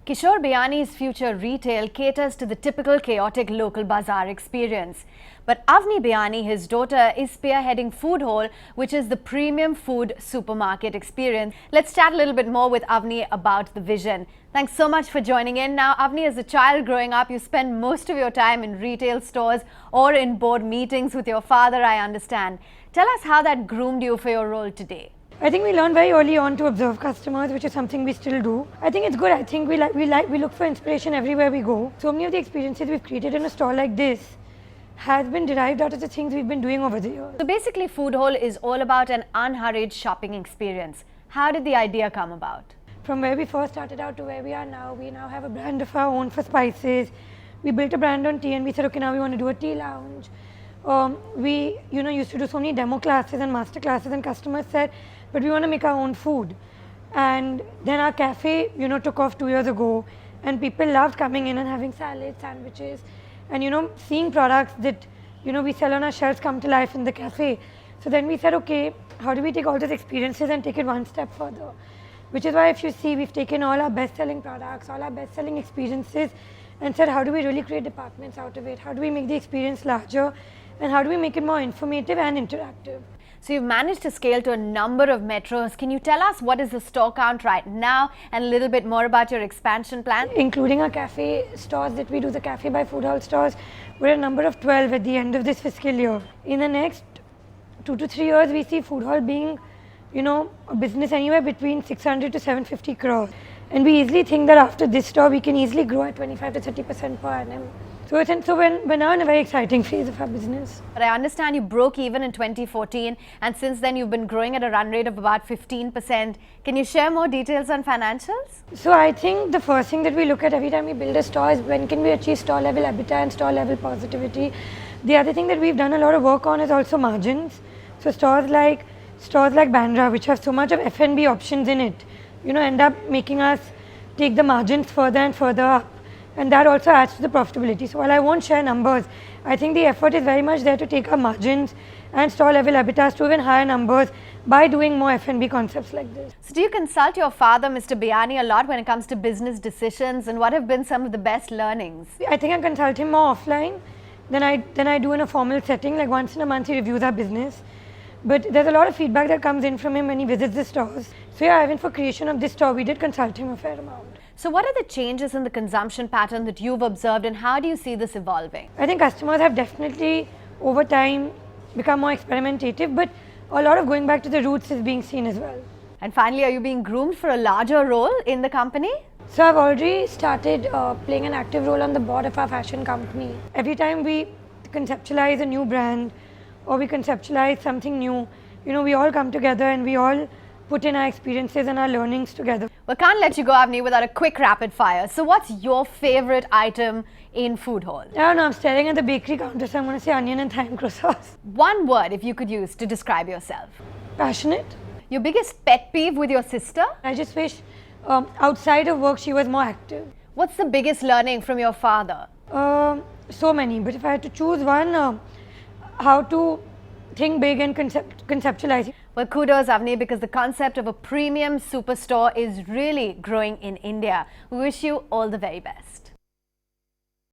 Kishore Biyani's future retail caters to the typical chaotic local bazaar experience. But Avni Biyani, his daughter, is spearheading Foodhall, which is the premium food supermarket experience. Let's chat a little bit more with Avni about the vision. Thanks so much for joining in. Now, Avni, as a child growing up, you spend most of your time in retail stores or in board meetings with your father, I understand. Tell us how that groomed you for your role today. I think we learned very early on to observe customers, which is something we still do. I think it's good. I think we look for inspiration everywhere we go. So many of the experiences we've created in a store like this has been derived out of the things we've been doing over the years. So basically, Foodhall is all about an unhurried shopping experience. How did the idea come about? From where we first started out to where we are now, we now have a brand of our own for spices. We built a brand on tea and we said, okay, now we want to do a tea lounge. We used to do so many demo classes and master classes, and customers said, but we want to make our own food. And then our cafe, took off 2 years ago, and people loved coming in and having salads, sandwiches, and seeing products that we sell on our shelves come to life in the cafe. So then we said, okay, how do we take all these experiences and take it one step further? Which is why, if you see, we've taken all our best-selling products, all our best-selling experiences, and said, how do we really create departments out of it? How do we make the experience larger? And how do we make it more informative and interactive? So you've managed to scale to a number of metros. Can you tell us what is the store count right now and a little bit more about your expansion plan? Including our cafe stores that we do, the Cafe by Foodhall stores, we're a number of 12 at the end of this fiscal year. In the next 2 to 3 years, we see Foodhall being, a business anywhere between 600 to 750 crores. And we easily think that after this store, we can easily grow at 25 to 30% per annum. So we're now in a very exciting phase of our business. But I understand you broke even in 2014, and since then you've been growing at a run rate of about 15%. Can you share more details on financials? So I think the first thing that we look at every time we build a store is when can we achieve store level EBITDA and store level positivity. The other thing that we've done a lot of work on is also margins. So stores like Bandra, which have so much of F&B options in it, end up making us take the margins further and further up. And that also adds to the profitability. So while I won't share numbers, I think the effort is very much there to take our margins and store level EBITDAs to even higher numbers by doing more F&B concepts like this. So do you consult your father, Mr. Biyani, a lot when it comes to business decisions, and what have been some of the best learnings? I think I consult him more offline than I do in a formal setting. Like once in a month he reviews our business. But there's a lot of feedback that comes in from him when he visits the stores. So yeah, even for creation of this store, we did consult him a fair amount. So what are the changes in the consumption pattern that you've observed, and how do you see this evolving? I think customers have definitely, over time, become more experimentative, but a lot of going back to the roots is being seen as well. And finally, are you being groomed for a larger role in the company? So I've already started playing an active role on the board of our fashion company. Every time we conceptualize a new brand or we conceptualize something new, we all come together and we all put in our experiences and our learnings together. We can't let you go, Avni, without a quick rapid fire. So what's your favorite item in Foodhall? I don't know, I'm staring at the bakery counter, so I'm going to say onion and thyme croissants. One word, if you could use to describe yourself. Passionate. Your biggest pet peeve with your sister? I just wish outside of work she was more active. What's the biggest learning from your father? So many, but if I had to choose one, how to think big and conceptualize. Well, kudos, Avni, because the concept of a premium superstore is really growing in India. We wish you all the very best.